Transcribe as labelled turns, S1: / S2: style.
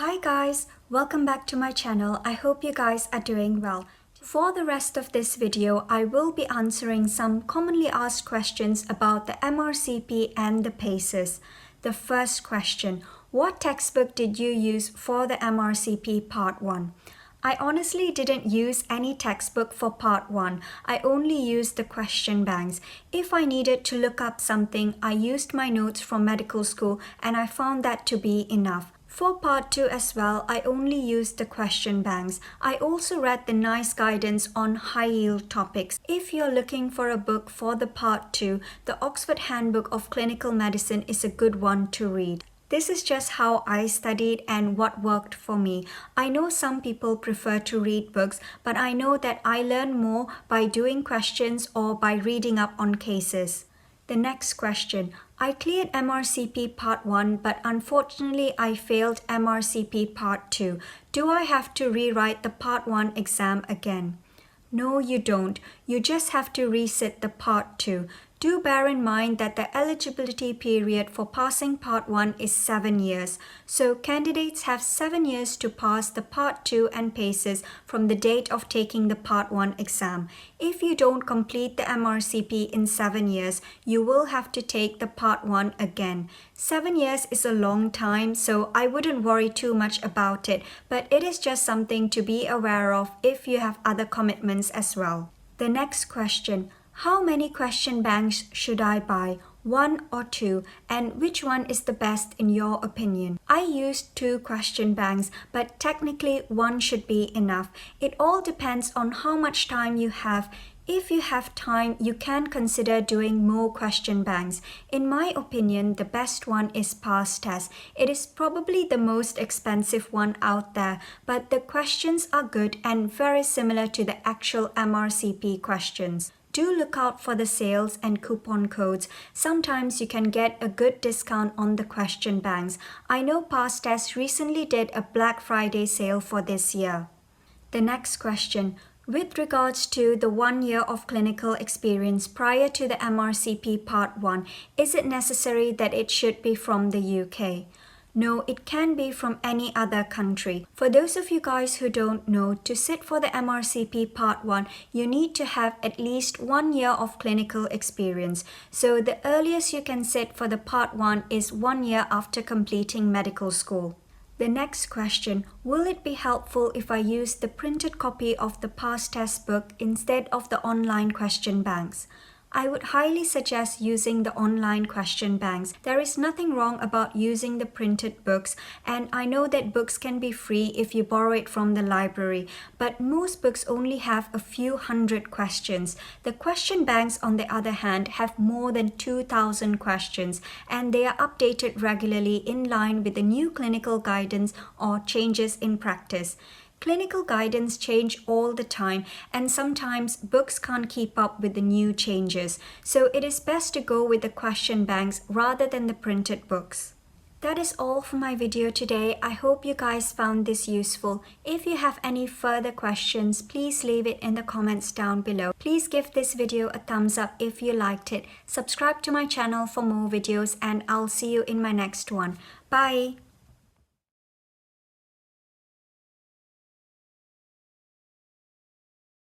S1: Hi guys, welcome back to my channel. I hope you guys are doing well. For the rest of this video, I will be answering some commonly asked questions about the MRCP and the PACES. The first question, what textbook did you use for the MRCP Part 1? I honestly didn't use any textbook for Part 1. I only used the question banks. If I needed to look up something, I used my notes from medical school and I found that to be enough. For Part 2 as well, I only used the question banks. I also read the nice guidance on high-yield topics. If you're looking for a book for the Part 2, the Oxford Handbook of Clinical Medicine is a good one to read. This is just how I studied and what worked for me. I know some people prefer to read books, but I know that I learn more by doing questions or by reading up on cases. The next question. I cleared MRCP Part 1, but unfortunately I failed MRCP Part 2. Do I have to rewrite the Part 1 exam again? No, you don't. You just have to resit the Part 2. Do bear in mind that the eligibility period for passing Part 1 is 7 years. So candidates have 7 years to pass the Part 2 and PACES from the date of taking the Part 1 exam. If you don't complete the MRCP in 7 years, you will have to take the Part 1 again. 7 years is a long time, so I wouldn't worry too much about it, but it is just something to be aware of if you have other commitments as well. The next question. How many question banks should I buy? 1 or 2? And which one is the best in your opinion? I used 2 question banks, but technically 1 should be enough. It all depends on how much time you have. If you have time, you can consider doing more question banks. In my opinion, the best one is PASS-TEST. It is probably the most expensive one out there, but the questions are good and very similar to the actual MRCP questions. Do look out for the sales and coupon codes. Sometimes you can get a good discount on the question banks. I know PASS-TEST recently did a Black Friday sale for this year. The next question. With regards to the 1 year of clinical experience prior to the MRCP Part 1, is it necessary that it should be from the UK? No, it can be from any other country. For those of you guys who don't know, to sit for the MRCP Part 1, you need to have at least 1 year of clinical experience. So the earliest you can sit for the Part 1 is 1 year after completing medical school. The next question, will it be helpful if I use the printed copy of the PASS-TEST book instead of the online question banks? I would highly suggest using the online question banks. There is nothing wrong about using the printed books, and I know that books can be free if you borrow it from the library, but most books only have a few hundred questions. The question banks, on the other hand, have more than 2,000 questions, and they are updated regularly in line with the new clinical guidance or changes in practice. Clinical guidance change all the time, and sometimes books can't keep up with the new changes. So it is best to go with the question banks rather than the printed books. That is all for my video today. I hope you guys found this useful. If you have any further questions, please leave it in the comments down below. Please give this video a thumbs up if you liked it. Subscribe to my channel for more videos, and I'll see you in my next one. Bye!